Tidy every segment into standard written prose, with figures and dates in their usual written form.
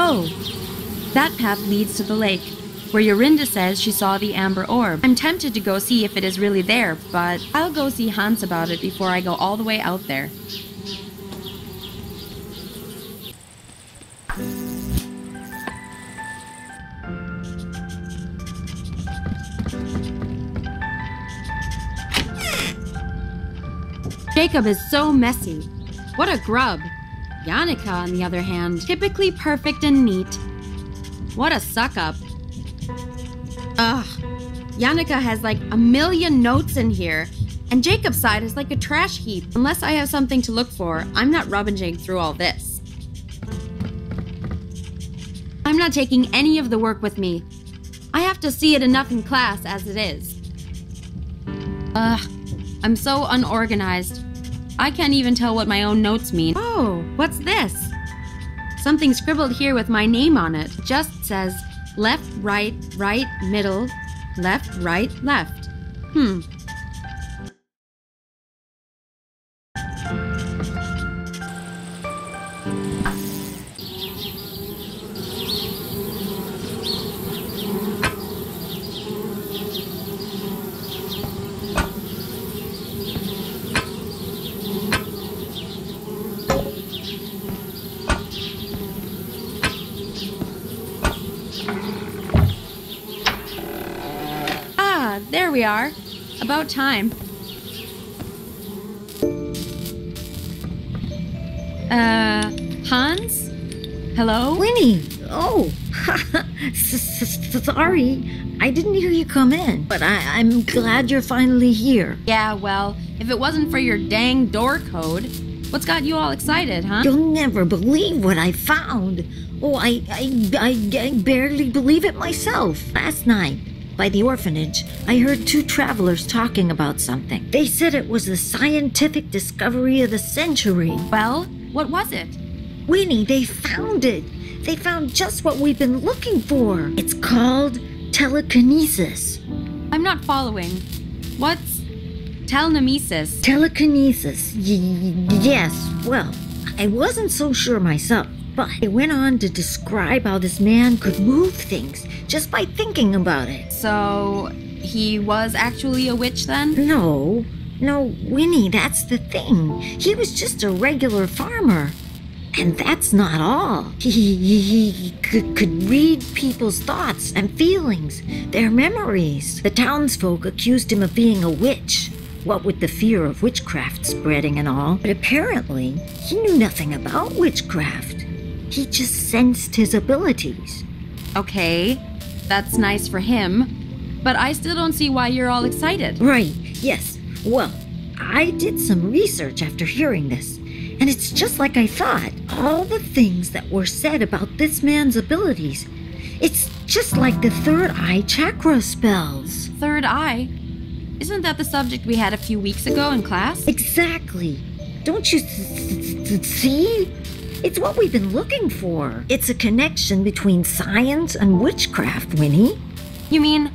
Oh, that path leads to the lake, where Yorinda says she saw the amber orb. I'm tempted to go see if it is really there, but I'll go see Hans about it before I go all the way out there. Jacob is so messy. What a grub. Yannicka, on the other hand, typically perfect and neat. What a suck-up. Ugh. Yannicka has like a million notes in here, and Jacob's side is like a trash heap. Unless I have something to look for, I'm not rummaging through all this. I'm not taking any of the work with me. I have to see it enough in class as it is. Ugh. I'm so unorganized. I can't even tell what my own notes mean. Oh, what's this? Something scribbled here with my name on it. It just says left, right, right, middle, left, right, left. There we are. About time. Hans? Hello? Winnie! Oh, sorry. I didn't hear you come in, but I'm glad you're finally here. Yeah, well, if it wasn't for your dang door code, what's got you all excited, huh? You'll never believe what I found. Oh, I barely believe it myself. Last night, by the orphanage, I heard two travelers talking about something. They said it was the scientific discovery of the century. Well, what was it? Winnie, they found it. They found just what we've been looking for. It's called telekinesis. I'm not following. What's telekinesis? Telekinesis. Yes, well, I wasn't so sure myself, but it went on to describe how this man could move things just by thinking about it. So, he was actually a witch then? No, Winnie, that's the thing. He was just a regular farmer. And that's not all. He could read people's thoughts and feelings, their memories. The townsfolk accused him of being a witch, what with the fear of witchcraft spreading and all. But apparently, he knew nothing about witchcraft. He just sensed his abilities. Okay, that's nice for him. But I still don't see why you're all excited. Right, yes. Well, I did some research after hearing this. And it's just like I thought. All the things that were said about this man's abilities. It's just like the third eye chakra spells. Third eye? Isn't that the subject we had a few weeks ago in class? Exactly. Don't you see? It's what we've been looking for. It's a connection between science and witchcraft, Winnie. You mean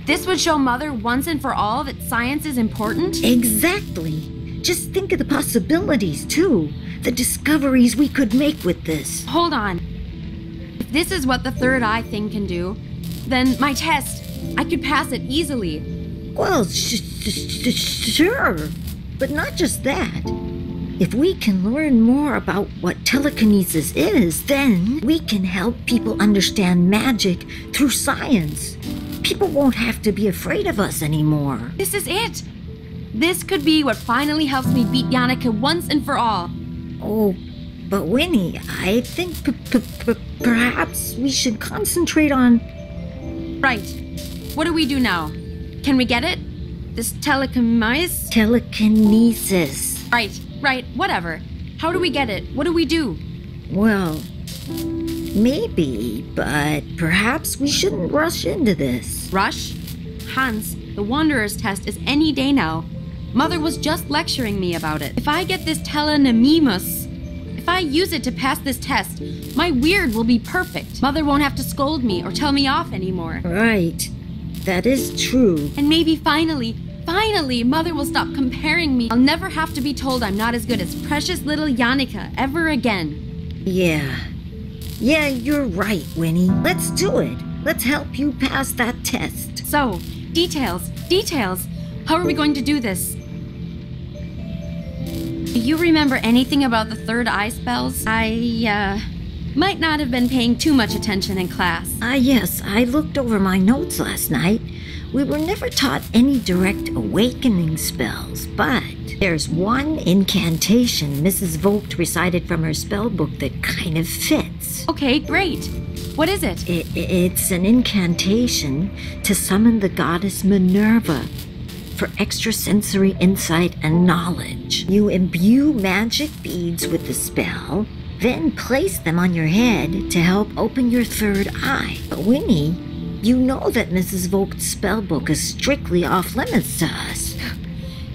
this would show Mother once and for all that science is important? Exactly. Just think of the possibilities, too. The discoveries we could make with this. Hold on. If this is what the third eye thing can do, then my test, I could pass it easily. Well, sure. But not just that. If we can learn more about what telekinesis is, then we can help people understand magic through science. People won't have to be afraid of us anymore. This is it. This could be what finally helps me beat Yannicka once and for all. Oh, but Winnie, I think perhaps we should concentrate on... Right. What do we do now? Can we get it? This telekinesis? Telekinesis. Right, whatever. How do we get it? What do we do? Well, maybe, but perhaps we shouldn't rush into this. Rush? Hans, the Wanderer's test is any day now. Mother was just lecturing me about it. If I get this telekinesis, if I use it to pass this test, my weird will be perfect. Mother won't have to scold me or tell me off anymore. Right. That is true. And maybe finally, Mother will stop comparing me. I'll never have to be told I'm not as good as precious little Yannicka ever again. Yeah. Yeah, you're right, Winnie. Let's do it. Let's help you pass that test. So, details. How are we going to do this? Do you remember anything about the third eye spells? I might not have been paying too much attention in class. Yes, I looked over my notes last night. We were never taught any direct awakening spells, but there's one incantation Mrs. Vogt recited from her spell book that kind of fits. Okay, great. What is it? It's an incantation to summon the goddess Minerva for extrasensory insight and knowledge. You imbue magic beads with the spell, then place them on your head to help open your third eye. But Winnie, you know that Mrs. Vogt's spellbook is strictly off limits to us.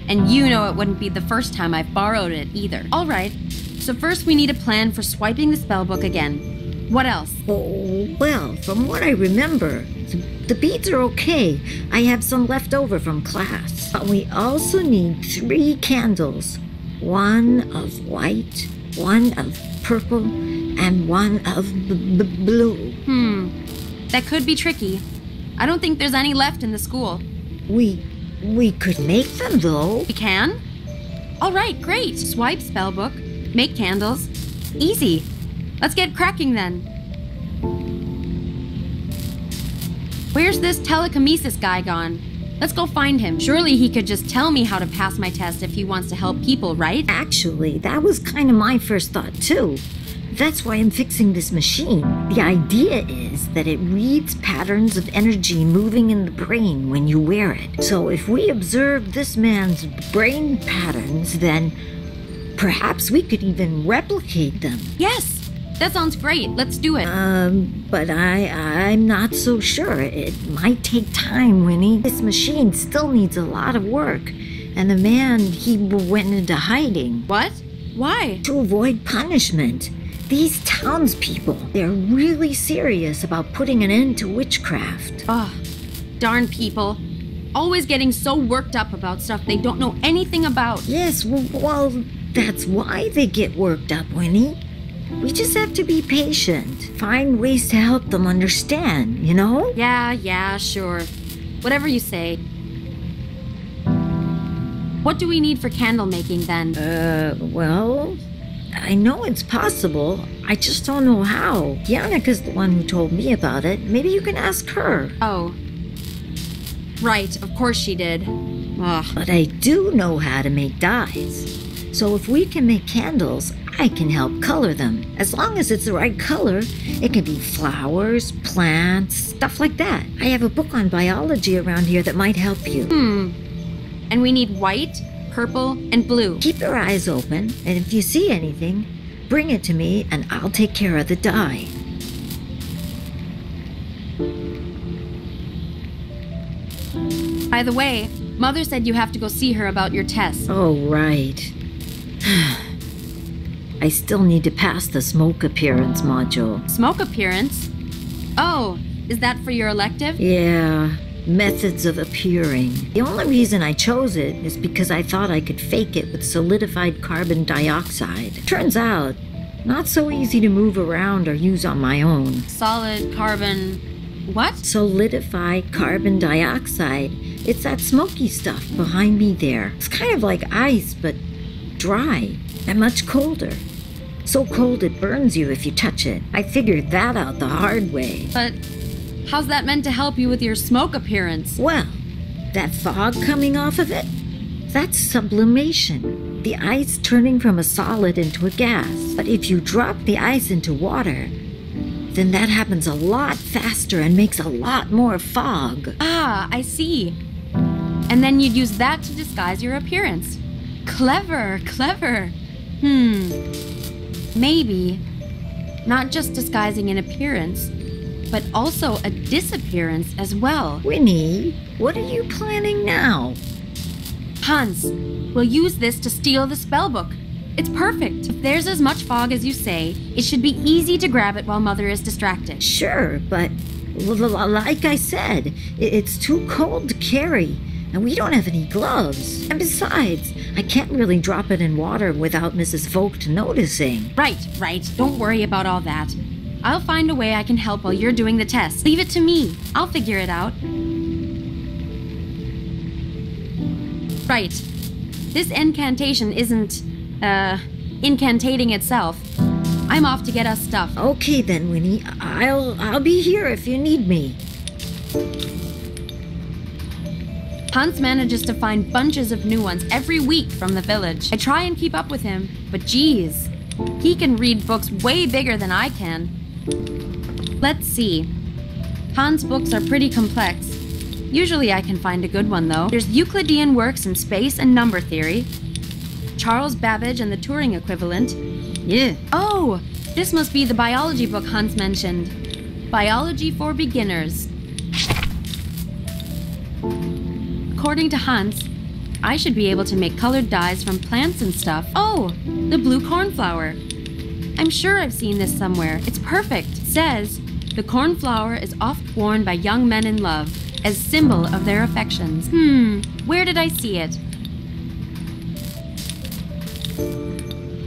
And you know it wouldn't be the first time I've borrowed it either. All right, so first we need a plan for swiping the spellbook again. What else? Oh, well, from what I remember, the beads are okay. I have some left over from class. But we also need 3 candles. One of white, one of purple, and one of blue. That could be tricky. I don't think there's any left in the school. We could make them, though. We can? All right, great. Swipe spellbook, make candles. Easy. Let's get cracking then. Where's this telekinesis guy gone? Let's go find him. Surely he could just tell me how to pass my test if he wants to help people, right? Actually, that was kind of my first thought, too. That's why I'm fixing this machine. The idea is that it reads patterns of energy moving in the brain when you wear it. So if we observe this man's brain patterns, then perhaps we could even replicate them. Yes! That sounds great. Let's do it. But I'm not so sure. It might take time, Winnie. This machine still needs a lot of work. And the man, he went into hiding. What? Why? To avoid punishment. These townspeople, they're really serious about putting an end to witchcraft. Ugh, darn people. Always getting so worked up about stuff they don't know anything about. Yes, well, that's why they get worked up, Winnie. We just have to be patient. Find ways to help them understand, you know? Yeah, sure. Whatever you say. What do we need for candle making then? Well, I know it's possible. I just don't know how. Yannika's the one who told me about it. Maybe you can ask her. Oh. Right, of course she did. Ugh. But I do know how to make dyes. So if we can make candles, I can help color them. As long as it's the right color, it can be flowers, plants, stuff like that. I have a book on biology around here that might help you. And we need white, purple, and blue. Keep your eyes open, and if you see anything, bring it to me and I'll take care of the dye. By the way, Mother said you have to go see her about your test. Oh, right. I still need to pass the smoke appearance module. Smoke appearance? Oh, is that for your elective? Yeah, methods of appearing. The only reason I chose it is because I thought I could fake it with solidified carbon dioxide. Turns out, not so easy to move around or use on my own. Solid carbon... what? Solidified carbon dioxide. It's that smoky stuff behind me there. It's kind of like ice, but dry and much colder. So cold it burns you if you touch it. I figured that out the hard way. But how's that meant to help you with your smoke appearance? Well, that fog coming off of it, that's sublimation. The ice turning from a solid into a gas. But if you drop the ice into water, then that happens a lot faster and makes a lot more fog. Ah, I see. And then you'd use that to disguise your appearance. Clever. Maybe not just disguising an appearance, but also a disappearance as well. Winnie, what are you planning now? Hans, we'll use this to steal the spellbook. It's perfect. If there's as much fog as you say, it should be easy to grab it while Mother is distracted. Sure, but like I said, it's too cold to carry, and we don't have any gloves. And besides, I can't really drop it in water without Mrs. Vogt noticing. Right. Don't worry about all that. I'll find a way I can help while you're doing the test. Leave it to me. I'll figure it out. Right. This incantation isn't, incantating itself. I'm off to get us stuff. Okay then, Winnie. I'll be here if you need me. Hans manages to find bunches of new ones every week from the village. I try and keep up with him, but geez, he can read books way bigger than I can. Let's see. Hans' books are pretty complex. Usually I can find a good one, though. There's Euclidean works in space and number theory, Charles Babbage and the Turing equivalent. Yeah. Oh, this must be the biology book Hans mentioned. Biology for Beginners. According to Hans, I should be able to make colored dyes from plants and stuff. Oh, the blue cornflower. I'm sure I've seen this somewhere. It's perfect. It says, the cornflower is oft worn by young men in love as symbol of their affections. Where did I see it?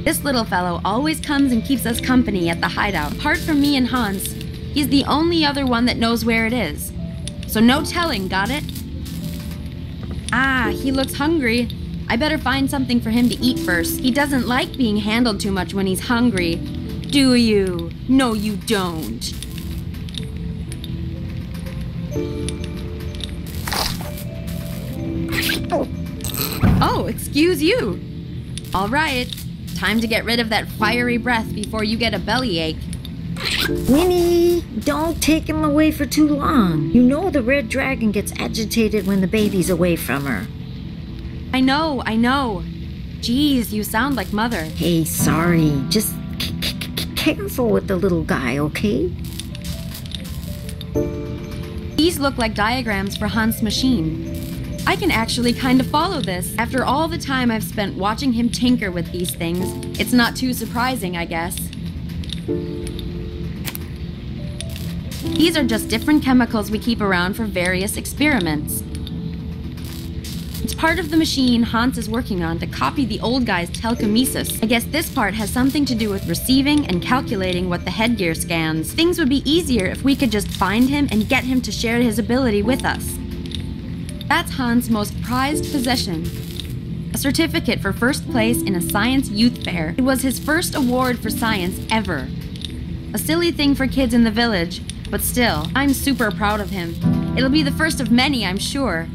This little fellow always comes and keeps us company at the hideout. Apart from me and Hans, he's the only other one that knows where it is. So no telling, got it? Ah, he looks hungry. I better find something for him to eat first. He doesn't like being handled too much when he's hungry. Do you? No, you don't. Oh, excuse you. All right, time to get rid of that fiery breath before you get a bellyache. Winnie, don't take him away for too long. You know the red dragon gets agitated when the baby's away from her. I know. Geez, you sound like Mother. Hey, sorry. Just careful with the little guy, okay? These look like diagrams for Hans' machine. I can actually kind of follow this. After all the time I've spent watching him tinker with these things, it's not too surprising, I guess. These are just different chemicals we keep around for various experiments. It's part of the machine Hans is working on to copy the old guy's telekinesis. I guess this part has something to do with receiving and calculating what the headgear scans. Things would be easier if we could just find him and get him to share his ability with us. That's Hans' most prized possession. A certificate for first place in a science youth fair. It was his first award for science ever. A silly thing for kids in the village, but still, I'm super proud of him. It'll be the first of many, I'm sure.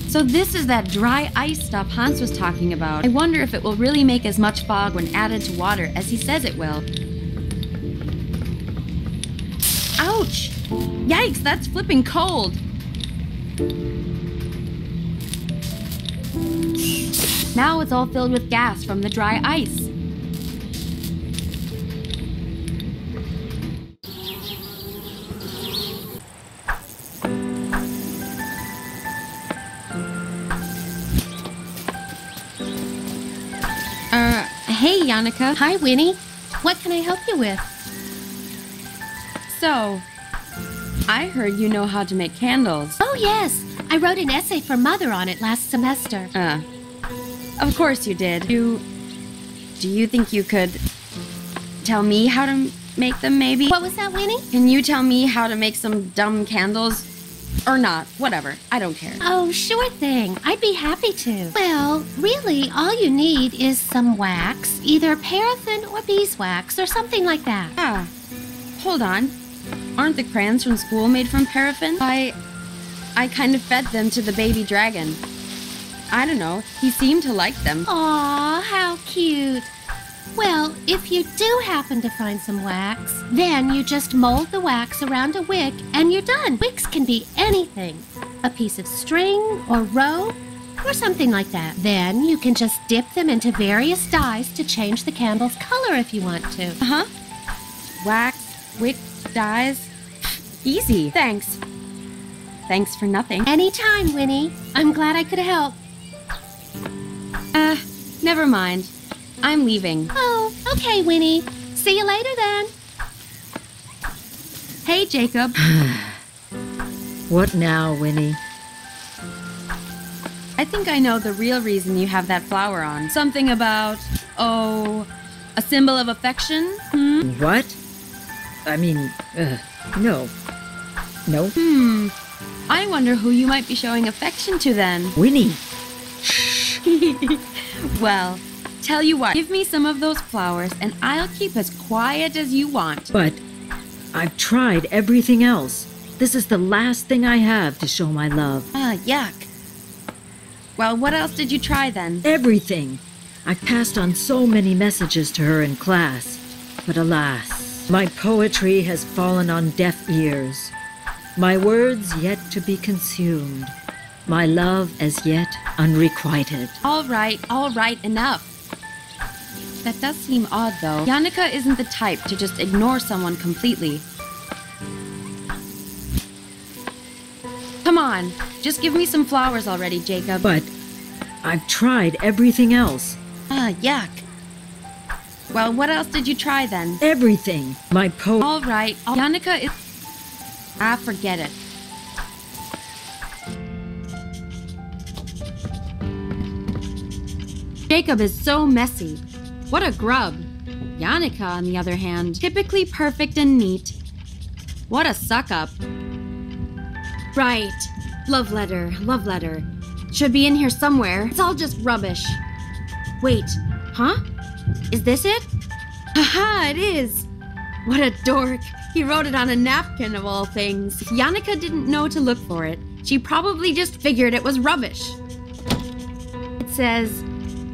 So this is that dry ice stuff Hans was talking about. I wonder if it will really make as much fog when added to water as he says it will. Ouch! Yikes, that's flipping cold! Now it's all filled with gas from the dry ice. Hey, Yannicka. Hi, Winnie. What can I help you with? So, I heard you know how to make candles. Oh, yes. I wrote an essay for Mother on it last semester. Of course you did. Do you think you could tell me how to make them, maybe? What was that, Winnie? Can you tell me how to make some dumb candles? Or not, whatever. I don't care. Oh, sure thing. I'd be happy to. Well, really, all you need is some wax, either paraffin or beeswax or something like that. Ah, hold on. Aren't the crayons from school made from paraffin? I kind of fed them to the baby dragon. I don't know, he seemed to like them. Aw, how cute. Well, if you do happen to find some wax, then you just mold the wax around a wick and you're done. Wicks can be anything. A piece of string or rope or something like that. Then you can just dip them into various dyes to change the candle's color if you want to. Uh-huh. Wax, wick, dyes. Easy. Thanks. Thanks for nothing. Anytime, Winnie. I'm glad I could help. Never mind. I'm leaving. Oh, okay, Winnie. See you later then. Hey, Jacob. What now, Winnie? I think I know the real reason you have that flower on. Something about, a symbol of affection? What? No. No. I wonder who you might be showing affection to then. Winnie. Well, tell you what, give me some of those flowers and I'll keep as quiet as you want. But I've tried everything else. This is the last thing I have to show my love. Yuck. Well, what else did you try then? Everything. I passed on so many messages to her in class. But alas, my poetry has fallen on deaf ears. My words yet to be consumed. My love as yet unrequited. All right, enough. That does seem odd, though. Yannicka isn't the type to just ignore someone completely. Come on, just give me some flowers already, Jacob. But I've tried everything else. Yuck. Well, what else did you try then? Everything. All right, Yannicka is... forget it. Jacob is so messy. What a grub. Yannicka, on the other hand, typically perfect and neat. What a suck-up. Right. Love letter. Should be in here somewhere. It's all just rubbish. Wait, huh? Is this it? Haha, it is. What a dork. He wrote it on a napkin of all things. If Yannicka didn't know to look for it, she probably just figured it was rubbish. It says,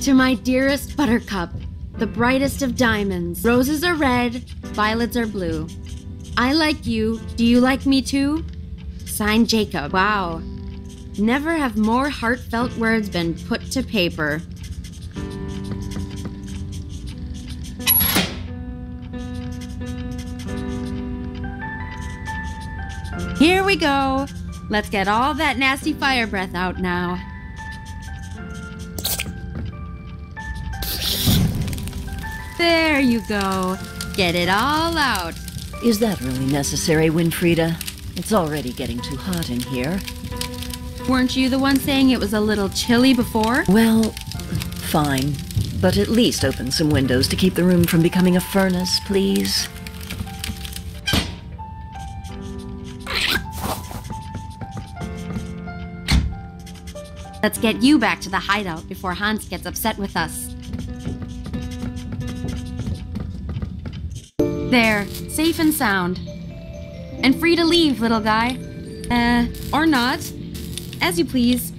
"To my dearest buttercup, the brightest of diamonds. Roses are red, violets are blue. I like you. Do you like me too? Signed, Jacob." Wow. Never have more heartfelt words been put to paper. Here we go. Let's get all that nasty fire breath out now. There you go. Get it all out. Is that really necessary, Winfriede? It's already getting too hot in here. Weren't you the one saying it was a little chilly before? Well, fine. But at least open some windows to keep the room from becoming a furnace, please. Let's get you back to the hideout before Hans gets upset with us. There, safe and sound. And free to leave, little guy. Or not. As you please.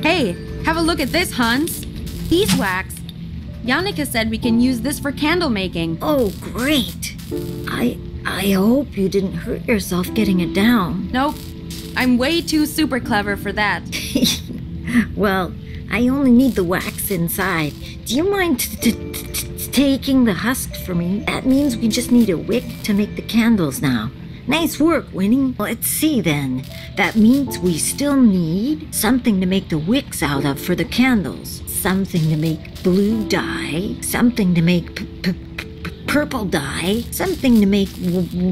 Hey, have a look at this, Hans. Beeswax. Yannicka said we can use this for candle making. Oh, great. I hope you didn't hurt yourself getting it down. Nope. I'm way too super clever for that. Well, I only need the wax inside. Do you mind taking the husk for me? That means we just need a wick to make the candles now. Nice work, Winnie. Let's see then. That means we still need something to make the wicks out of for the candles. Something to make blue dye. Something to make purple dye. Something to make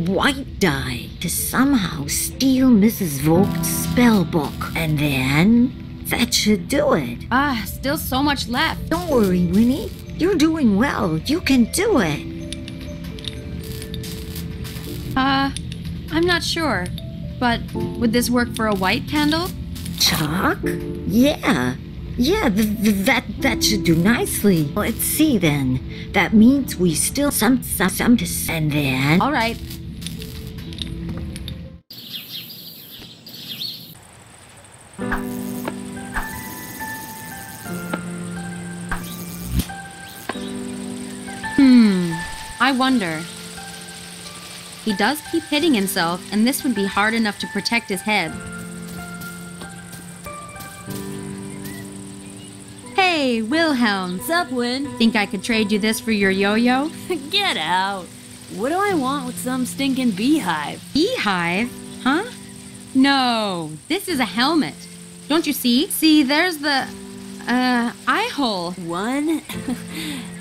white dye. To somehow steal Mrs. Vogt's spell book. And then that should do it. Still so much left. Don't worry, Winnie. You're doing well. You can do it. I'm not sure, but would this work for a white candle? Chalk? Yeah. Yeah, that should do nicely. Let's see then. That means we still some and then... All right. I wonder. He does keep hitting himself, and this would be hard enough to protect his head. Hey, Wilhelm. Sup, Win? Think I could trade you this for your yo-yo? Get out. What do I want with some stinking beehive? Beehive? Huh? No, this is a helmet. Don't you see? See, there's the, eye hole. One?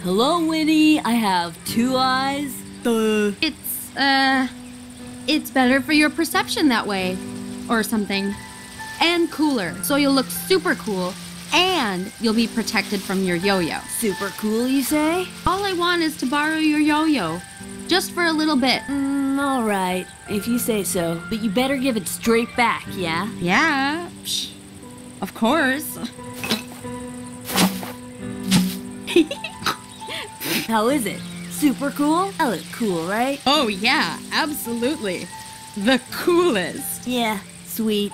Hello, Winnie. I have 2 eyes. It's better for your perception that way. Or something. And cooler, so you'll look super cool. And you'll be protected from your yo-yo. Super cool, you say? All I want is to borrow your yo-yo. Just for a little bit. All right, if you say so. But you better give it straight back, yeah? Yeah, psh, of course. How is it? Super cool? I look cool, right? Oh yeah, absolutely. The coolest. Yeah, sweet.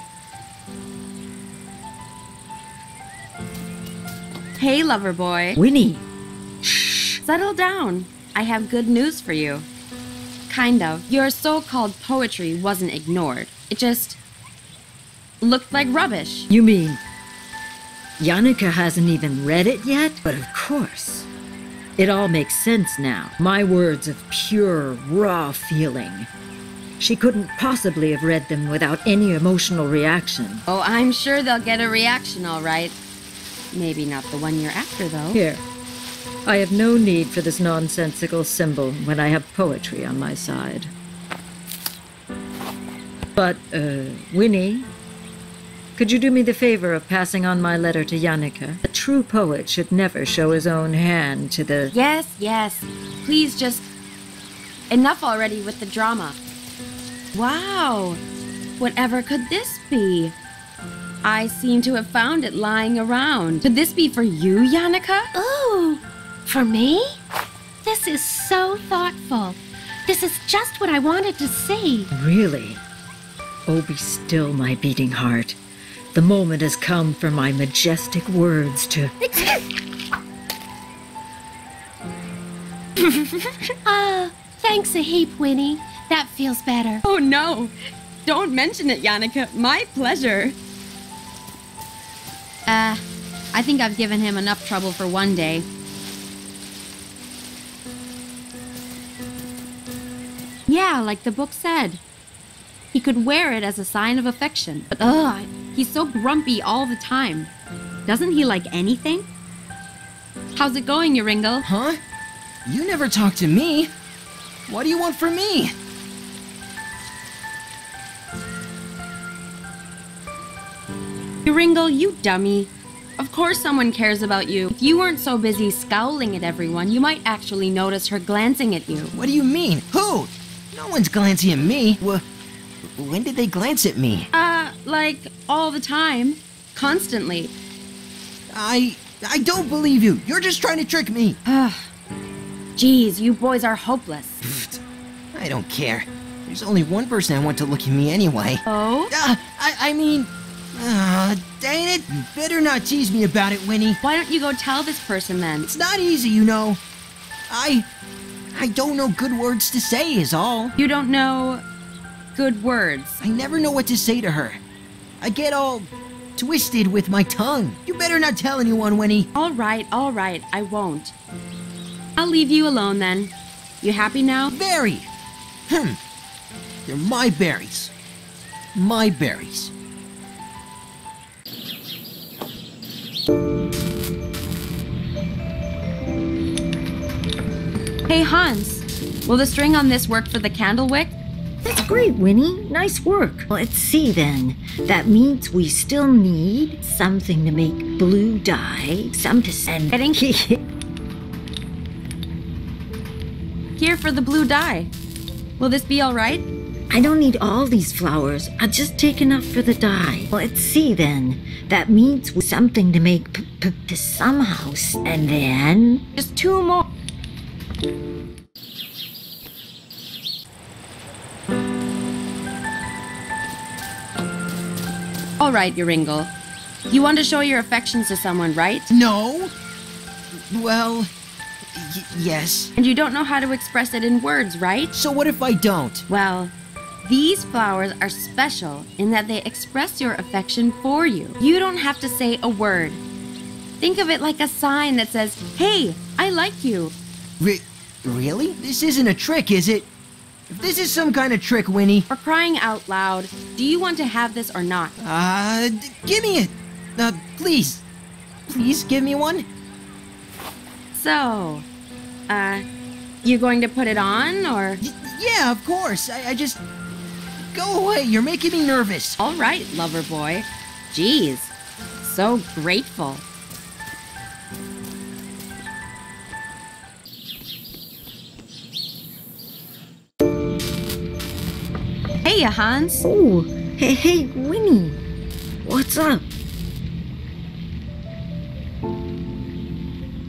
Hey, lover boy. Winnie, Settle down. I have good news for you. Kind of. Your so-called poetry wasn't ignored. It just looked like rubbish. you mean Yannicka hasn't even read it yet? But of course. It all makes sense now. My words of pure, raw feeling. She couldn't possibly have read them without any emotional reaction. Oh, I'm sure they'll get a reaction, all right. Maybe not the one you're after, though. Here. I have no need for this nonsensical symbol when I have poetry on my side. But, Winnie, could you do me the favor of passing on my letter to Yannicka? A true poet should never show his own hand to the... Yes. Please just... Enough already with the drama. Wow. Whatever could this be? I seem to have found it lying around. Could this be for you, Yannicka? Ooh, for me? This is so thoughtful. This is just what I wanted to see. Really? Oh, be still, my beating heart. The moment has come for my majestic words to... Thanks a heap, Winnie. That feels better. Oh no. Don't mention it, Yannicka. My pleasure. I think I've given him enough trouble for one day. Yeah, like the book said. He could wear it as a sign of affection. But he's so grumpy all the time. Doesn't he like anything? How's it going, Yoringal? Huh? You never talk to me. What do you want from me? Yoringal, you dummy. Of course someone cares about you. If you weren't so busy scowling at everyone, you might actually notice her glancing at you. What do you mean? Who? No one's glancing at me. When did they glance at me? Like, all the time. Constantly. I don't believe you. You're just trying to trick me. Jeez, you boys are hopeless. I don't care. There's only one person I want to look at me anyway. Oh? Dang it. You better not tease me about it, Winnie. Why don't you go tell this person then? It's not easy, you know. I don't know good words to say is all. You don't know good words. I never know what to say to her. I get all twisted with my tongue. You better not tell anyone, Winnie. All right, I won't. I'll leave you alone then. You happy now? Very. They're my berries. My berries. Hey, Hans. Will the string on this work for the candle wick? That's great, Winnie. Nice work. Let's see then. That means we still need something to make blue dye, some to send. Here for the blue dye. Will this be all right? I don't need all these flowers. I'll just take enough for the dye. Let's see then. That means something to make to somehow, and then Just 2 more. All right, Yoringal. You want to show your affections to someone, right? No. Well, yes. And you don't know how to express it in words, right? So what if I don't? Well, these flowers are special in that they express your affection for you. You don't have to say a word. Think of it like a sign that says, "Hey, I like you." Really? This isn't a trick, is it? If this is some kind of trick, Winnie... For crying out loud, do you want to have this or not? Give me it! Please. Please give me one. So, you going to put it on, or? Yeah, of course. I just... Go away, you're making me nervous. All right, lover boy. Jeez, so grateful. Hey, Hans. Oh, hey, Winnie. What's up?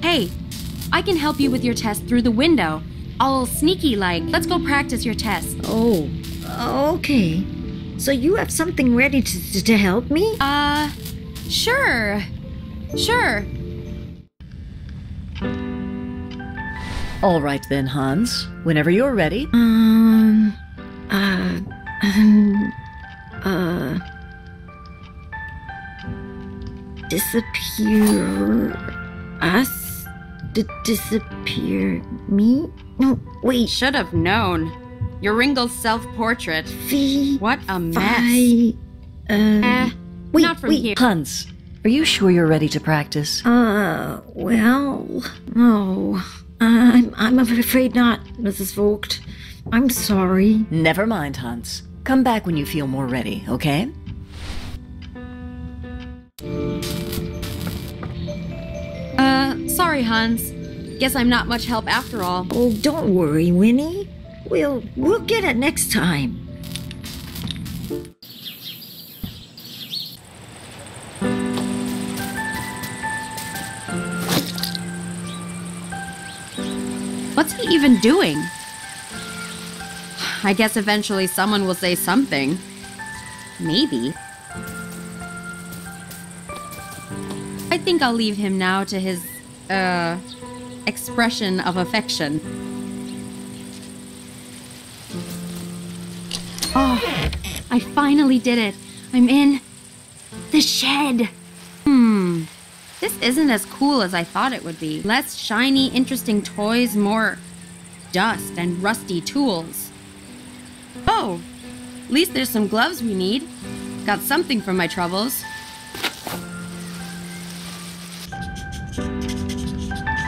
Hey, I can help you with your test through the window. All sneaky like. Let's go practice your test. Oh, okay. So you have something ready to help me? Sure. All right then, Hans. Whenever you're ready. Disappear us? Disappear me? No, wait. Should have known. Your Ringel's self-portrait. What a mess. Wait, not from here. Hans, are you sure you're ready to practice? Well, no. I'm afraid not, Mrs. Vogt. I'm sorry. Never mind, Hans. Come back when you feel more ready, okay? Sorry, Hans. Guess I'm not much help after all. Oh, don't worry, Winnie. We'll get it next time. What's he even doing? I guess eventually someone will say something. Maybe. I think I'll leave him now to his, expression of affection. Oh, I finally did it. I'm in the shed. This isn't as cool as I thought it would be. Less shiny, interesting toys, more dust and rusty tools. Oh, at least there's some gloves we need. Got something from my troubles.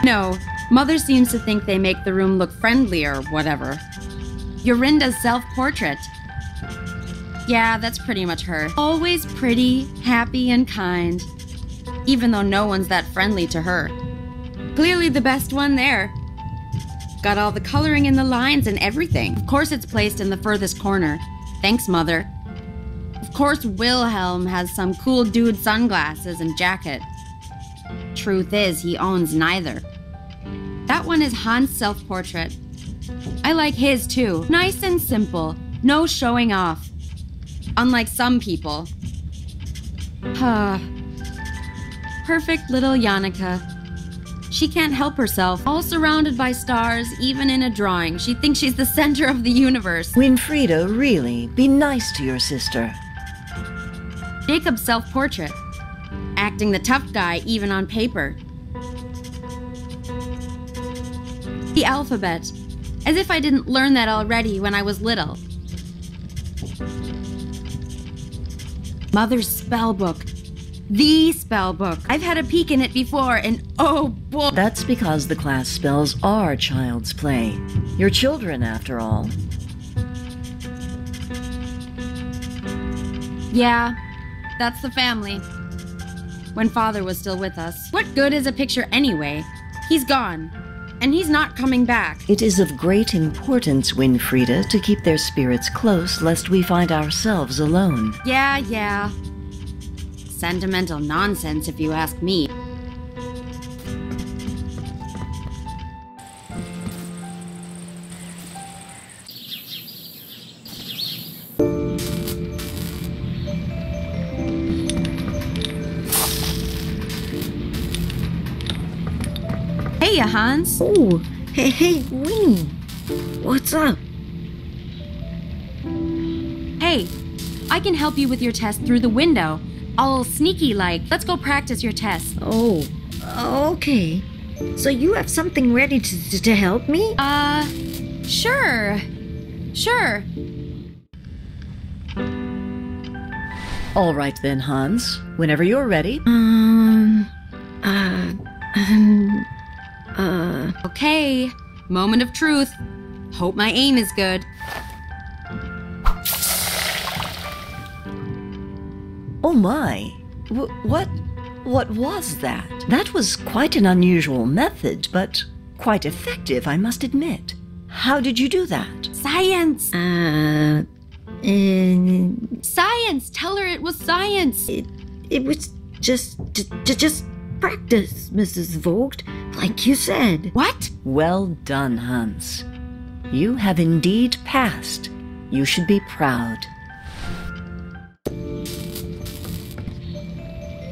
No, Mother seems to think they make the room look friendly or whatever. Yorinda's self-portrait. Yeah, that's pretty much her. Always pretty, happy, and kind. Even though no one's that friendly to her. Clearly the best one there. Got all the coloring in the lines and everything. Of course it's placed in the furthest corner. Thanks, Mother. Of course Wilhelm has some cool dude sunglasses and jacket. Truth is, he owns neither. That one is Hans' self-portrait. I like his too. Nice and simple. No showing off. Unlike some people. Perfect little Yannicka. She can't help herself. All surrounded by stars, even in a drawing. She thinks she's the center of the universe. Winfriede, really, be nice to your sister. Jacob's self-portrait. Acting the tough guy even on paper. The alphabet. As if I didn't learn that already when I was little. Mother's spell book. The spell book. I've had a peek in it before, and oh boy. That's because the class spells are child's play. You're children, after all. Yeah, that's the family. When Father was still with us. What good is a picture anyway? He's gone. And he's not coming back. It is of great importance, Winfriede, to keep their spirits close, lest we find ourselves alone. Yeah. Sentimental nonsense, if you ask me. Hey, Hans. Oh, hey, Winnie. What's up? Hey, I can help you with your test through the window. All sneaky like. Let's go practice your test. Oh, okay. So you have something ready to help me? Sure. Sure. All right then, Hans. Whenever you're ready. Okay. Moment of truth. Hope my aim is good. Oh my. What was that? That was quite an unusual method, but quite effective, I must admit. How did you do that? Science! Science! Tell her it was science! It was just practice, Mrs. Vogt, like you said. What? Well done, Hans. You have indeed passed. You should be proud.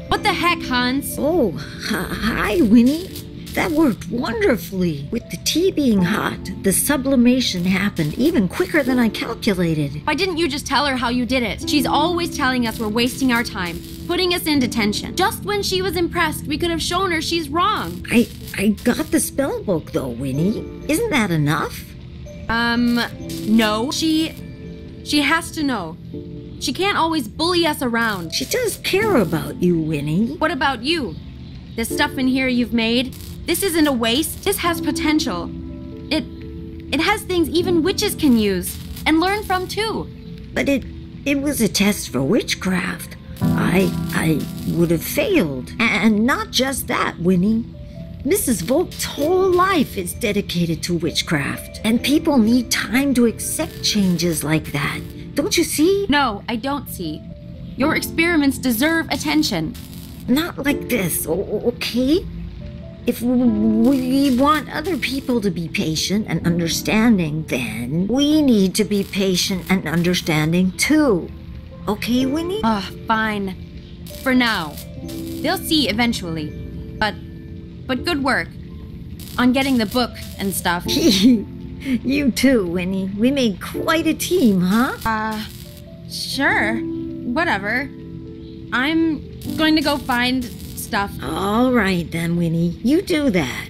What the heck, Hans? Oh, hi, Winnie. That worked wonderfully. With the tea being hot, the sublimation happened even quicker than I calculated. Why didn't you just tell her how you did it? She's always telling us we're wasting our time, putting us in detention. Just when she was impressed, we could have shown her she's wrong. I got the spell book though, Winnie. Isn't that enough? No. She has to know. She can't always bully us around. She does care about you, Winnie. What about you? This stuff in here you've made, this isn't a waste. This has potential. It has things even witches can use and learn from too. But it was a test for witchcraft. I would have failed. And not just that, Winnie. Mrs. Vogt's whole life is dedicated to witchcraft. And people need time to accept changes like that. Don't you see? No, I don't see. Your experiments deserve attention. Not like this, okay? If we want other people to be patient and understanding, then we need to be patient and understanding too. Okay, Winnie? Fine. For now. They'll see eventually. But good work. On getting the book and stuff. You too, Winnie. We made quite a team, huh? Sure. Whatever. I'm going to go find stuff. All right then, Winnie. You do that.